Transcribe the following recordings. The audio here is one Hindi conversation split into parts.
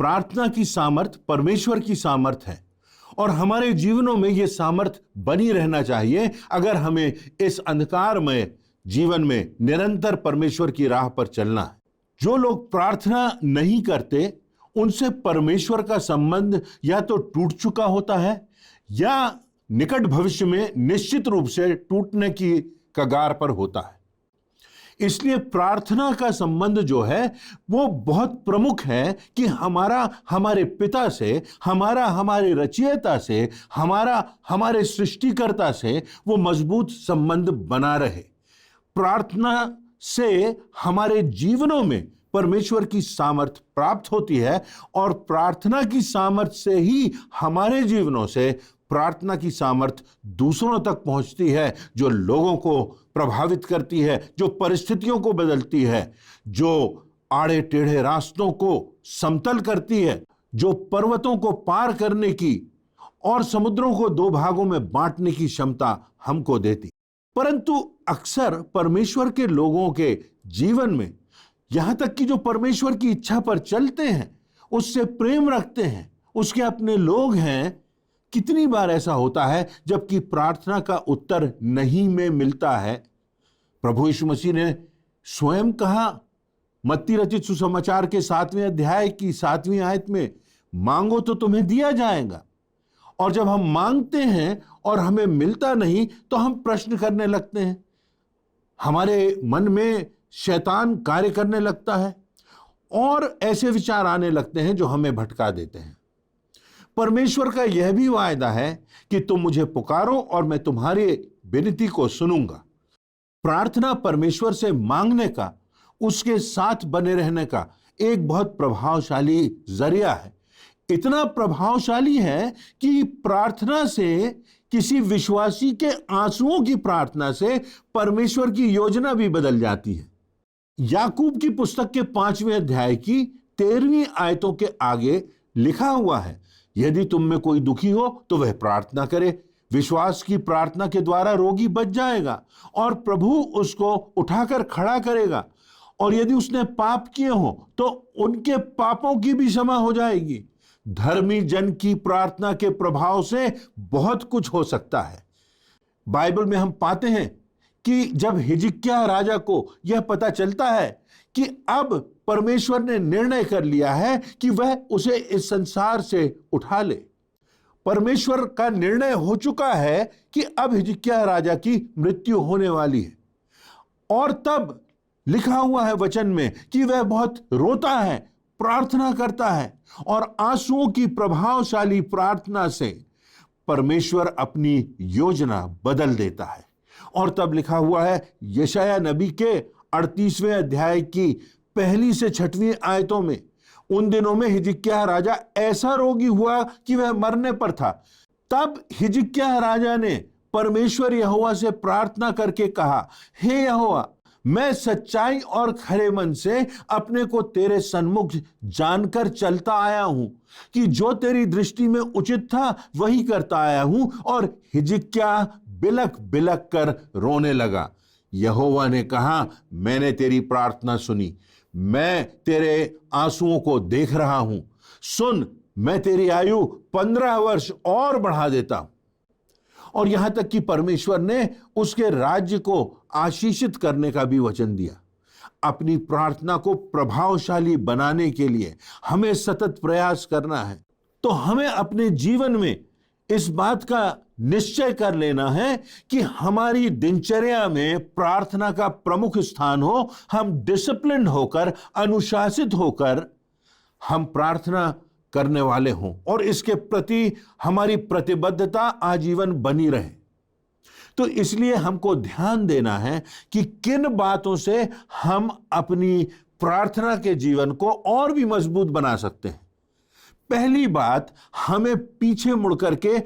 प्रार्थना की सामर्थ परमेश्वर की सामर्थ है और हमारे जीवनों में यह सामर्थ बनी रहना चाहिए अगर हमें इस अंधकारमय जीवन में निरंतर परमेश्वर की राह पर चलना है। जो लोग प्रार्थना नहीं करते उनसे परमेश्वर का संबंध या तो टूट चुका होता है या निकट भविष्य में निश्चित रूप से टूटने की कगार पर होता है। इसलिए प्रार्थना का संबंध जो है वो बहुत प्रमुख है कि हमारा हमारे पिता से, हमारा हमारे रचयिता से, हमारा हमारे सृष्टिकर्ता से वो मजबूत संबंध बना रहे। प्रार्थना से हमारे जीवनों में परमेश्वर की सामर्थ प्राप्त होती है और प्रार्थना की सामर्थ से ही हमारे जीवनों से प्रार्थना की सामर्थ दूसरों तक पहुंचती है, जो लोगों को प्रभावित करती है, जो परिस्थितियों को बदलती है, जो आड़े टेढ़े रास्तों को समतल करती है, जो पर्वतों को पार करने की और समुद्रों को दो भागों में बांटने की क्षमता हमको देती। परंतु अक्सर परमेश्वर के लोगों के जीवन में, यहां तक कि जो परमेश्वर की इच्छा पर चलते हैं, उससे प्रेम रखते हैं, उसके अपने लोग हैं, कितनी बार ऐसा होता है जबकि प्रार्थना का उत्तर नहीं में मिलता है। प्रभु यीशु मसीह ने स्वयं कहा मत्ती रचित सुसमाचार के 7वें अध्याय की 7वीं आयत में, मांगो तो तुम्हें दिया जाएगा। और जब हम मांगते हैं और हमें मिलता नहीं तो हम प्रश्न करने लगते हैं, हमारे मन में शैतान कार्य करने लगता है और ऐसे विचार आने लगते हैं जो हमें भटका देते हैं। परमेश्वर का यह भी वायदा है कि तुम मुझे पुकारो और मैं तुम्हारी विनती को सुनूंगा। प्रार्थना परमेश्वर से मांगने का, उसके साथ बने रहने का एक बहुत प्रभावशाली जरिया है। इतना प्रभावशाली है कि प्रार्थना से, किसी विश्वासी के आंसुओं की प्रार्थना से परमेश्वर की योजना भी बदल जाती है। याकूब की पुस्तक के 5वें अध्याय की 13वीं आयतों के आगे लिखा हुआ है, यदि तुम में कोई दुखी हो तो वह प्रार्थना करे, विश्वास की प्रार्थना के द्वारा रोगी बच जाएगा और प्रभु उसको उठाकर खड़ा करेगा। और यदि उसने पाप किए हो तो उनके पापों की भी क्षमा हो जाएगी। धर्मी जन की प्रार्थना के प्रभाव से बहुत कुछ हो सकता है। बाइबल में हम पाते हैं कि जब हिजकिय्याह राजा को यह पता चलता है कि अब परमेश्वर ने निर्णय कर लिया है कि वह उसे इस संसार से उठा ले, परमेश्वर का निर्णय हो चुका है कि अब हिजकिय्याह राजा की मृत्यु होने वाली है। और तब लिखा हुआ है वचन में कि वह बहुत रोता है, प्रार्थना करता है और आंसुओं की प्रभावशाली प्रार्थना से परमेश्वर अपनी योजना बदल देता है। और तब लिखा हुआ है यशायाह नबी के 38वें अध्याय की 1 से 6वीं आयतों में, उन दिनों में हिजकिय्याह राजा ऐसा रोगी हुआ कि वह मरने पर था। तब हिजकिय्याह राजा ने परमेश्वर यहोवा से प्रार्थना करके कहा, हे यहोवा, मैं सच्चाई और खरे मन से अपने को तेरे सन्मुख जानकर चलता आया हूं कि जो तेरी दृष्टि में उचित था वही करता आया हूं। और हिजकिय्याह बिलक बिलक कर रोने लगा। यहोवा ने कहा, मैंने तेरी प्रार्थना सुनी, मैं तेरे आंसुओं को देख रहा हूं। सुन, मैं तेरी आयु 15 वर्ष और बढ़ा देता हूं। और यहां तक कि परमेश्वर ने उसके राज्य को आशीषित करने का भी वचन दिया। अपनी प्रार्थना को प्रभावशाली बनाने के लिए हमें सतत प्रयास करना है। तो हमें अपने जीवन में इस बात का निश्चय कर लेना है कि हमारी दिनचर्या में प्रार्थना का प्रमुख स्थान हो। हम डिसिप्लिन होकर, अनुशासित होकर हम प्रार्थना करने वाले हों और इसके प्रति हमारी प्रतिबद्धता आजीवन बनी रहे। तो इसलिए हमको ध्यान देना है कि किन बातों से हम अपनी प्रार्थना के जीवन को और भी मजबूत बना सकते हैं। पहली बात, हमें पीछे मुड़ करके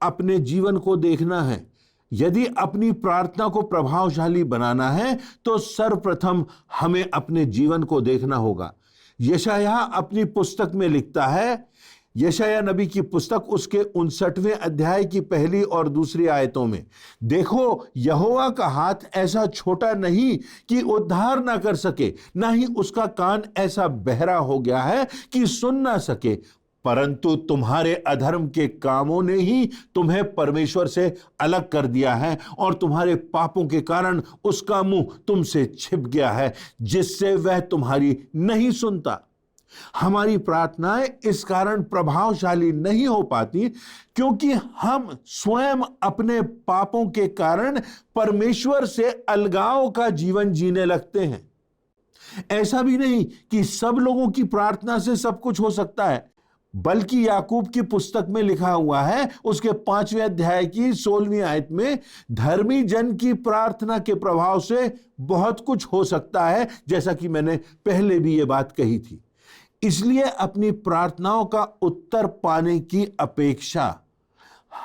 अपने जीवन को देखना है। यदि अपनी प्रार्थना को प्रभावशाली बनाना है तो सर्वप्रथम हमें अपने जीवन को देखना होगा। यशायाह अपनी पुस्तक में लिखता है, यशायाह नबी की पुस्तक उसके 59वें अध्याय की पहली और दूसरी आयतों में, देखो यहोवा का हाथ ऐसा छोटा नहीं कि उद्धार ना कर सके, ना ही उसका कान ऐसा बहरा हो गया है कि सुन ना सके, परंतु तुम्हारे अधर्म के कामों ने ही तुम्हें परमेश्वर से अलग कर दिया है और तुम्हारे पापों के कारण उसका मुंह तुमसे छिप गया है, जिससे वह तुम्हारी नहीं सुनता। हमारी प्रार्थनाएं इस कारण प्रभावशाली नहीं हो पाती क्योंकि हम स्वयं अपने पापों के कारण परमेश्वर से अलगाव का जीवन जीने लगते हैं। ऐसा भी नहीं कि सब लोगों की प्रार्थना से सब कुछ हो सकता है, बल्कि याकूब की पुस्तक में लिखा हुआ है उसके 5वें अध्याय की 16वीं आयत में, धर्मी जन की प्रार्थना के प्रभाव से बहुत कुछ हो सकता है, जैसा कि मैंने पहले भी यह बात कही थी। इसलिए अपनी प्रार्थनाओं का उत्तर पाने की अपेक्षा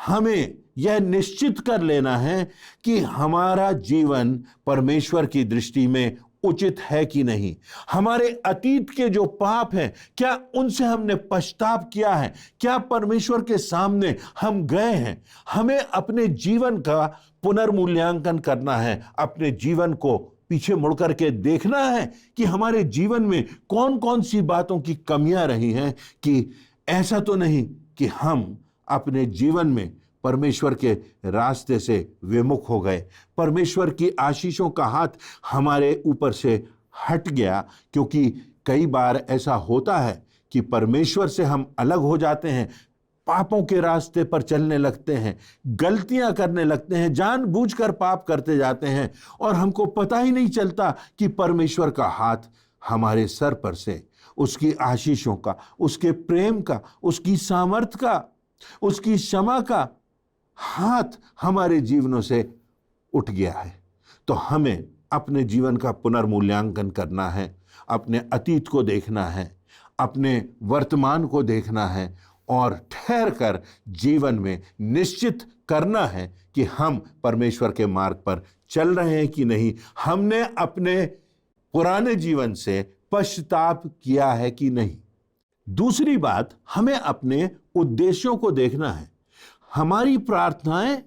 हमें यह निश्चित कर लेना है कि हमारा जीवन परमेश्वर की दृष्टि में उचित है कि नहीं। हमारे अतीत के जो पाप हैं, क्या उनसे हमने पश्चाताप किया है? क्या परमेश्वर के सामने हम गए हैं? हमें अपने जीवन का पुनर्मूल्यांकन करना है, अपने जीवन को पीछे मुड़ करके देखना है कि हमारे जीवन में कौन कौन सी बातों की कमियां रही हैं, कि ऐसा तो नहीं कि हम अपने जीवन में परमेश्वर के रास्ते से विमुख हो गए, परमेश्वर की आशीषों का हाथ हमारे ऊपर से हट गया। क्योंकि कई बार ऐसा होता है कि परमेश्वर से हम अलग हो जाते हैं, पापों के रास्ते पर चलने लगते हैं, गलतियां करने लगते हैं, जानबूझकर पाप करते जाते हैं और हमको पता ही नहीं चलता कि परमेश्वर का हाथ हमारे सर पर से उसकी आशीषों का, उसके प्रेम का, उसकी सामर्थ का, उसकी क्षमा का हाथ हमारे जीवनों से उठ गया है। तो हमें अपने जीवन का पुनर्मूल्यांकन करना है, अपने अतीत को देखना है, अपने वर्तमान को देखना है और ठहर कर जीवन में निश्चित करना है कि हम परमेश्वर के मार्ग पर चल रहे हैं कि नहीं, हमने अपने पुराने जीवन से पश्चाताप किया है कि नहीं। दूसरी बात, हमें अपने उद्देश्यों को देखना है। हमारी प्रार्थनाएं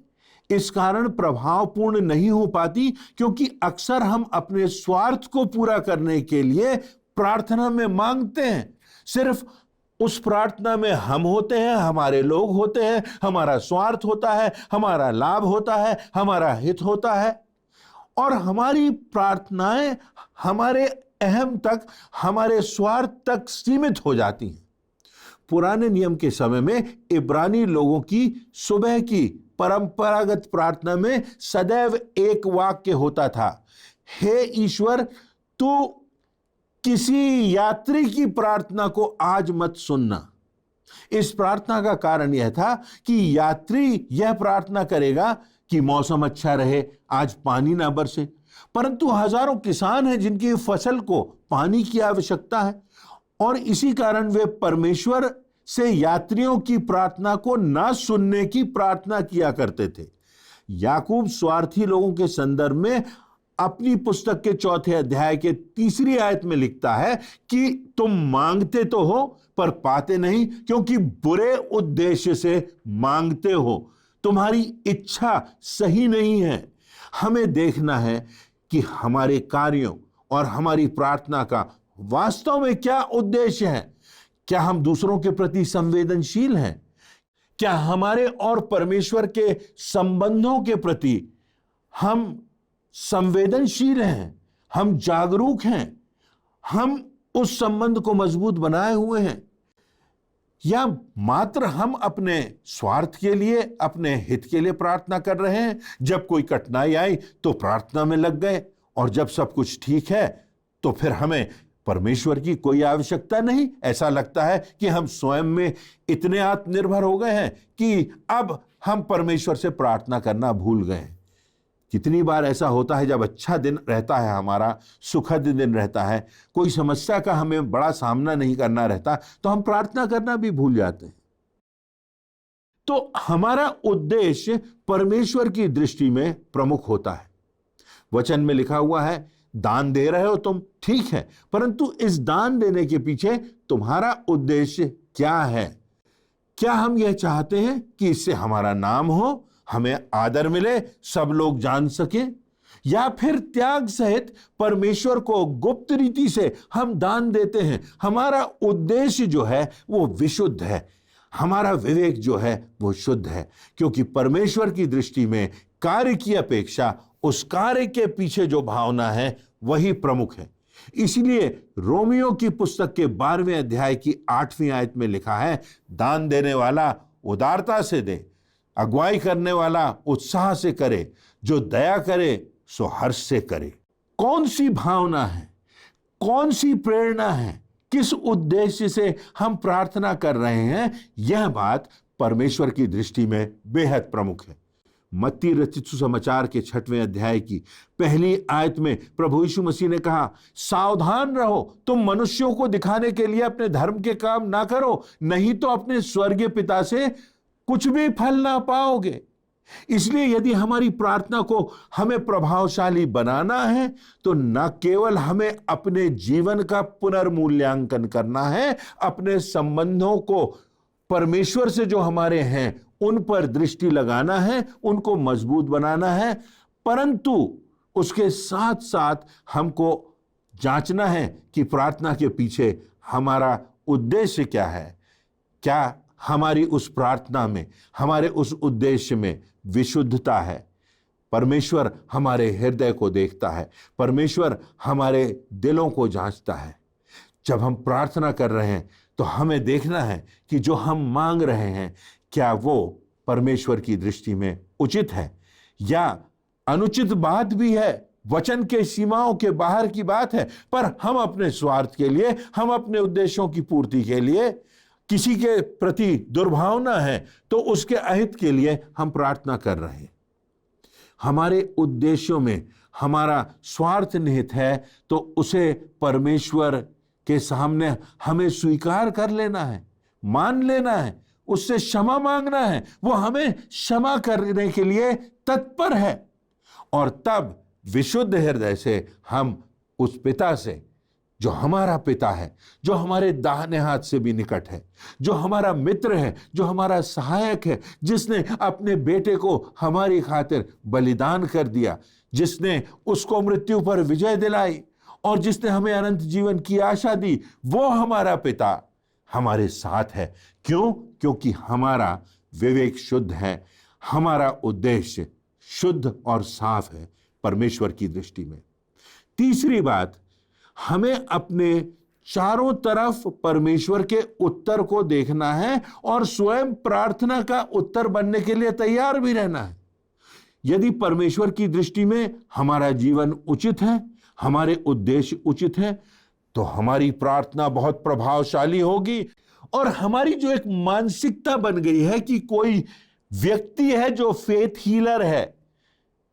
इस कारण प्रभावपूर्ण नहीं हो पाती क्योंकि अक्सर हम अपने स्वार्थ को पूरा करने के लिए प्रार्थना में मांगते हैं। सिर्फ उस प्रार्थना में हम होते हैं, हमारे लोग होते हैं, हमारा स्वार्थ होता है, हमारा लाभ होता है, हमारा हित होता है और हमारी प्रार्थनाएं हमारे अहम तक, हमारे स्वार्थ तक सीमित हो जाती हैं। पुराने नियम के समय में इब्रानी लोगों की सुबह की परंपरागत प्रार्थना में सदैव एक वाक्य होता था, हे ईश्वर, तू किसी यात्री की प्रार्थना को आज मत सुनना। इस प्रार्थना का कारण यह था कि यात्री यह प्रार्थना करेगा कि मौसम अच्छा रहे, आज पानी ना बरसे, परंतु हजारों किसान हैं जिनकी फसल को पानी की आवश्यकता है और इसी कारण वे परमेश्वर से यात्रियों की प्रार्थना को ना सुनने की प्रार्थना किया करते थे। याकूब स्वार्थी लोगों के संदर्भ में अपनी पुस्तक के 4 अध्याय के 3 आयत में लिखता है कि तुम मांगते तो हो पर पाते नहीं, क्योंकि बुरे उद्देश्य से मांगते हो, तुम्हारी इच्छा सही नहीं है। हमें देखना है कि हमारे कार्यों और हमारी प्रार्थना का वास्तव में क्या उद्देश्य है। क्या हम दूसरों के प्रति संवेदनशील हैं? क्या हमारे और परमेश्वर के संबंधों के प्रति हम संवेदनशील हैं, हम जागरूक हैं, हम उस संबंध को मजबूत बनाए हुए हैं, या मात्र हम अपने स्वार्थ के लिए, अपने हित के लिए प्रार्थना कर रहे हैं? जब कोई कठिनाई आई तो प्रार्थना में लग गए और जब सब कुछ ठीक है तो फिर हमें परमेश्वर की कोई आवश्यकता नहीं। ऐसा लगता है कि हम स्वयं में इतने आत्मनिर्भर हो गए हैं कि अब हम परमेश्वर से प्रार्थना करना भूल गए। कितनी बार ऐसा होता है, जब अच्छा दिन रहता है, हमारा सुखद दिन रहता है, कोई समस्या का हमें बड़ा सामना नहीं करना रहता, तो हम प्रार्थना करना भी भूल जाते हैं। तो हमारा उद्देश्य परमेश्वर की दृष्टि में प्रमुख होता है। वचन में लिखा हुआ है, दान दे रहे हो तुम, ठीक है, परंतु इस दान देने के पीछे तुम्हारा उद्देश्य क्या है? क्या हम यह चाहते हैं कि इससे हमारा नाम हो, हमें आदर मिले, सब लोग जान सकें? या फिर त्याग सहित परमेश्वर को गुप्त रीति से हम दान देते हैं? हमारा उद्देश्य जो है वो विशुद्ध है, हमारा विवेक जो है वो शुद्ध है, क्योंकि परमेश्वर की दृष्टि में कार्य की अपेक्षा उस कार्य के पीछे जो भावना है वही प्रमुख है। इसलिए रोमियो की पुस्तक के 12वें अध्याय की 8वीं आयत में लिखा है, दान देने वाला उदारता से दे, अगुवाई करने वाला उत्साह से करे, जो दया करे सो हर्ष से करे। कौन सी भावना है, कौन सी प्रेरणा है, किस उद्देश्य से हम प्रार्थना कर रहे हैं, यह बात परमेश्वर की दृष्टि में बेहद प्रमुख है। मत्ती रचित सुसमाचार के 6वें अध्याय की पहली आयत में प्रभु यीशु मसीह ने कहा, सावधान रहो, तुम मनुष्यों को दिखाने के लिए अपने धर्म के काम ना करो, नहीं तो अपने स्वर्गीय पिता से कुछ भी फल ना पाओगे। इसलिए यदि हमारी प्रार्थना को हमें प्रभावशाली बनाना है तो न केवल हमें अपने जीवन का पुनर्मूल्यांकन करना है, अपने संबंधों को परमेश्वर से जो हमारे हैं उन पर दृष्टि लगाना है, उनको मजबूत बनाना है, परंतु उसके साथ साथ हमको जांचना है कि प्रार्थना के पीछे हमारा उद्देश्य क्या है। क्या हमारी उस प्रार्थना में, हमारे उस उद्देश्य में विशुद्धता है? परमेश्वर हमारे हृदय को देखता है, परमेश्वर हमारे दिलों को जांचता है। जब हम प्रार्थना कर रहे हैं तो हमें देखना है कि जो हम मांग रहे हैं क्या वो परमेश्वर की दृष्टि में उचित है या अनुचित बात भी है, वचन के सीमाओं के बाहर की बात है, पर हम अपने स्वार्थ के लिए, हम अपने उद्देश्यों की पूर्ति के लिए, किसी के प्रति दुर्भावना है तो उसके अहित के लिए हम प्रार्थना कर रहे हैं। हमारे उद्देश्यों में हमारा स्वार्थ निहित है तो उसे परमेश्वर के सामने हमें स्वीकार कर लेना है, मान लेना है, उससे क्षमा मांगना है। वो हमें क्षमा करने के लिए तत्पर है और तब विशुद्ध हृदय से हम उस पिता से, जो हमारा पिता है, जो हमारे दाहिने हाथ से भी निकट है, जो हमारा मित्र है, जो हमारा सहायक है, जिसने अपने बेटे को हमारी खातिर बलिदान कर दिया, जिसने उसको मृत्यु पर विजय दिलाई और जिसने हमें अनंत जीवन की आशा दी, वो हमारा पिता हमारे साथ है। क्यों? क्योंकि हमारा विवेक शुद्ध है, हमारा उद्देश्य शुद्ध और साफ है परमेश्वर की दृष्टि में। तीसरी बात, हमें अपने चारों तरफ परमेश्वर के उत्तर को देखना है और स्वयं प्रार्थना का उत्तर बनने के लिए तैयार भी रहना है। यदि परमेश्वर की दृष्टि में हमारा जीवन उचित है, हमारे उद्देश्य उचित है, तो हमारी प्रार्थना बहुत प्रभावशाली होगी। और हमारी जो एक मानसिकता बन गई है कि कोई व्यक्ति है जो फेथ हीलर है,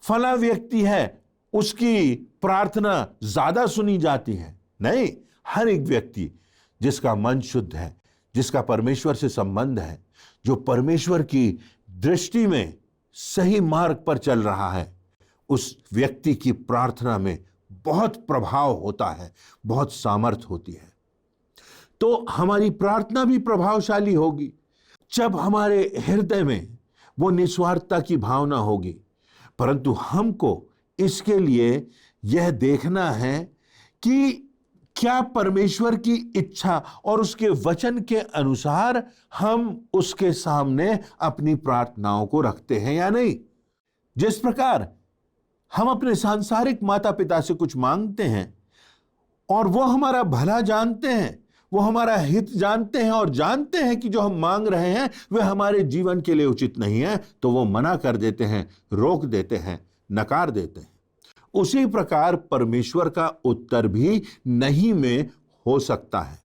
फला व्यक्ति है, उसकी प्रार्थना ज्यादा सुनी जाती है। नहीं, हर एक व्यक्ति जिसका मन शुद्ध है, जिसका परमेश्वर से संबंध है, जो परमेश्वर की दृष्टि में सही मार्ग पर चल रहा है, उस व्यक्ति की प्रार्थना में बहुत प्रभाव होता है, बहुत सामर्थ होती है। तो हमारी प्रार्थना भी प्रभावशाली होगी जब हमारे हृदय में वो निस्वार्थता की भावना होगी। परंतु हमको इसके लिए यह देखना है कि क्या परमेश्वर की इच्छा और उसके वचन के अनुसार हम उसके सामने अपनी प्रार्थनाओं को रखते हैं या नहीं। जिस प्रकार हम अपने सांसारिक माता पिता से कुछ मांगते हैं और वो हमारा भला जानते हैं, वो हमारा हित जानते हैं और जानते हैं कि जो हम मांग रहे हैं वह हमारे जीवन के लिए उचित नहीं है, तो वो मना कर देते हैं, रोक देते हैं, नकार देते हैं। उसी प्रकार परमेश्वर का उत्तर भी नहीं में हो सकता है।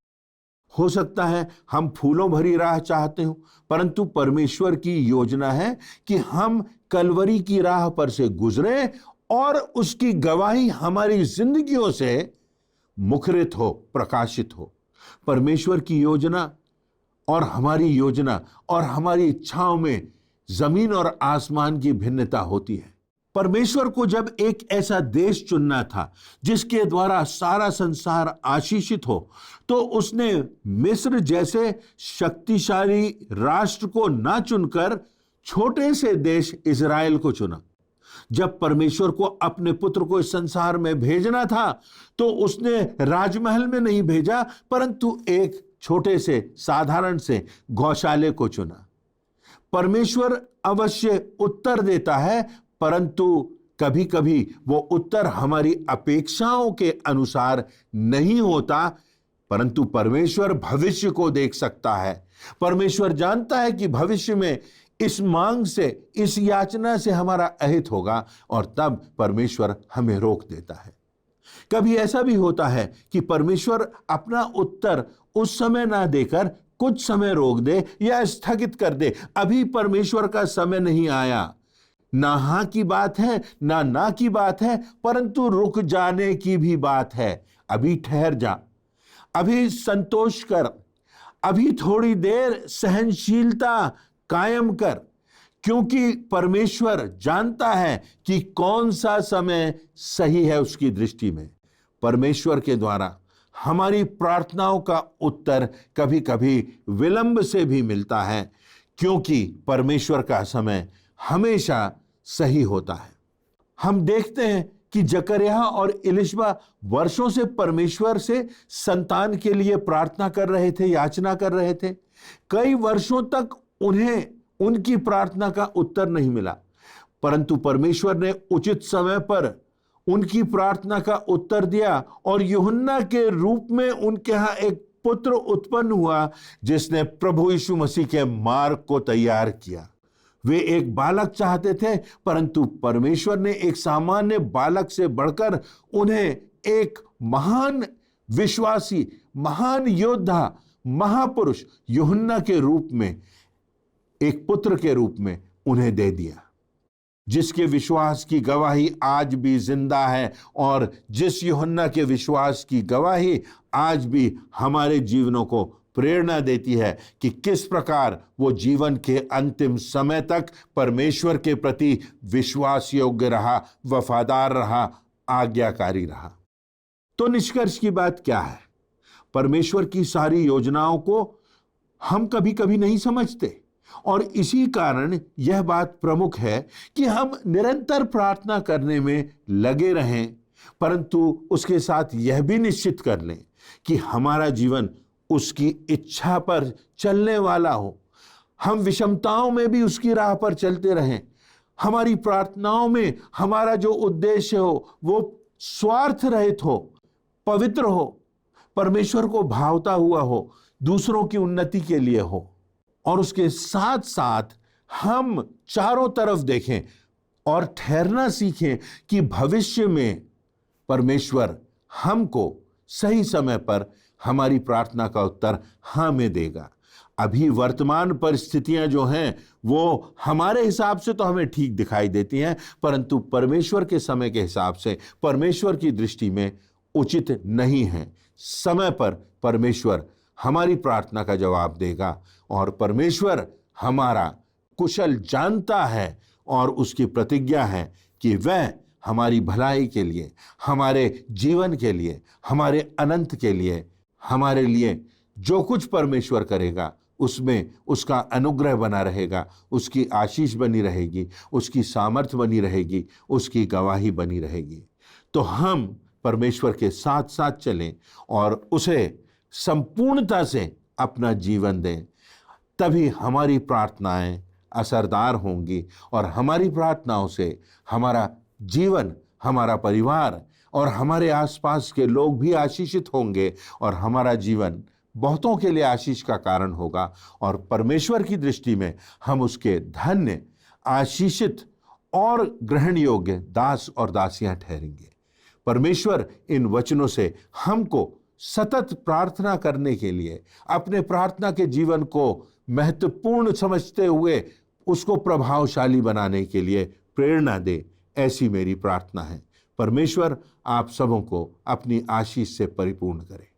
हो सकता है हम फूलों भरी राह चाहते हो, परंतु परमेश्वर की योजना है कि हम कलवरी की राह पर से गुजरे और उसकी गवाही हमारी जिंदगियों से मुखरित हो, प्रकाशित हो। परमेश्वर की योजना और हमारी योजना और हमारी इच्छाओं में जमीन और आसमान की भिन्नता होती है। परमेश्वर को जब एक ऐसा देश चुनना था जिसके द्वारा सारा संसार आशीषित हो, तो उसने मिस्र जैसे शक्तिशाली राष्ट्र को ना चुनकर छोटे से देश इज़राइल को चुना। जब परमेश्वर को अपने पुत्र को इस संसार में भेजना था, तो उसने राजमहल में नहीं भेजा, परंतु एक छोटे से साधारण से गौशाले को चुना। परमेश्वर अवश्य उत्तर देता है, परंतु कभी कभी वो उत्तर हमारी अपेक्षाओं के अनुसार नहीं होता, परंतु परमेश्वर भविष्य को देख सकता है। परमेश्वर जानता है कि भविष्य में इस मांग से, इस याचना से हमारा अहित होगा, और तब परमेश्वर हमें रोक देता है। कभी ऐसा भी होता है कि परमेश्वर अपना उत्तर उस समय ना देकर कुछ समय रोक दे या स्थगित कर दे। अभी परमेश्वर का समय नहीं आया। ना हाँ की बात है, ना की बात है, परंतु रुक जाने की भी बात है। अभी ठहर जा, अभी संतोष कर, अभी थोड़ी देर सहनशीलता कायम कर, क्योंकि परमेश्वर जानता है कि कौन सा समय सही है उसकी दृष्टि में। परमेश्वर के द्वारा हमारी प्रार्थनाओं का उत्तर कभी कभी विलंब से भी मिलता है, क्योंकि परमेश्वर का समय हमेशा सही होता है। हम देखते हैं कि जकरिया और इलिशबा वर्षों से परमेश्वर से संतान के लिए प्रार्थना कर रहे थे, याचना कर रहे थे। कई वर्षों तक उन्हें उनकी प्रार्थना का उत्तर नहीं मिला, परंतु परमेश्वर ने उचित समय पर उनकी प्रार्थना का उत्तर दिया, और यूहन्ना के रूप में उनके यहां एक पुत्र उत्पन्न हुआ जिसने प्रभु यीशु मसीह के मार्ग को तैयार किया। वे एक बालक चाहते थे, परंतु परमेश्वर ने एक सामान्य बालक से बढ़कर उन्हें एक महान विश्वासी, महान योद्धा, महापुरुष यूहन्ना के रूप में, एक पुत्र के रूप में उन्हें दे दिया, जिसके विश्वास की गवाही आज भी जिंदा है, और जिस यूहन्ना के विश्वास की गवाही आज भी हमारे जीवनों को प्रेरणा देती है कि किस प्रकार वो जीवन के अंतिम समय तक परमेश्वर के प्रति विश्वास योग्य रहा, वफादार रहा, आज्ञाकारी रहा। तो निष्कर्ष की बात क्या है? परमेश्वर की सारी योजनाओं को हम कभी कभी नहीं समझते, और इसी कारण यह बात प्रमुख है कि हम निरंतर प्रार्थना करने में लगे रहें, परंतु उसके साथ यह भी निश्चित कर लें कि हमारा जीवन उसकी इच्छा पर चलने वाला हो। हम विषमताओं में भी उसकी राह पर चलते रहें। हमारी प्रार्थनाओं में हमारा जो उद्देश्य हो वो स्वार्थ रहित हो, पवित्र हो, परमेश्वर को भावता हुआ हो, दूसरों की उन्नति के लिए हो, और उसके साथ साथ हम चारों तरफ देखें और ठहरना सीखें कि भविष्य में परमेश्वर हमको सही समय पर हमारी प्रार्थना का उत्तर हमें देगा। अभी वर्तमान परिस्थितियां जो हैं वो हमारे हिसाब से तो हमें ठीक दिखाई देती हैं, परंतु परमेश्वर के समय के हिसाब से, परमेश्वर की दृष्टि में उचित नहीं है। समय पर परमेश्वर हमारी प्रार्थना का जवाब देगा, और परमेश्वर हमारा कुशल जानता है, और उसकी प्रतिज्ञा है कि वह हमारी भलाई के लिए, हमारे जीवन के लिए, हमारे अनंत के लिए, हमारे लिए जो कुछ परमेश्वर करेगा उसमें उसका अनुग्रह बना रहेगा, उसकी आशीष बनी रहेगी, उसकी सामर्थ्य बनी रहेगी, उसकी गवाही बनी रहेगी। तो हम परमेश्वर के साथ साथ चलें और उसे संपूर्णता से अपना जीवन दें, तभी हमारी प्रार्थनाएं असरदार होंगी, और हमारी प्रार्थनाओं से हमारा जीवन, हमारा परिवार और हमारे आसपास के लोग भी आशीषित होंगे, और हमारा जीवन बहुतों के लिए आशीष का कारण होगा, और परमेश्वर की दृष्टि में हम उसके धन्य, आशीषित और ग्रहण योग्य दास और दासियां ठहरेंगे। परमेश्वर इन वचनों से हमको सतत प्रार्थना करने के लिए, अपने प्रार्थना के जीवन को महत्वपूर्ण समझते हुए उसको प्रभावशाली बनाने के लिए प्रेरणा दे, ऐसी मेरी प्रार्थना है। परमेश्वर आप सबों को अपनी आशीष से परिपूर्ण करे।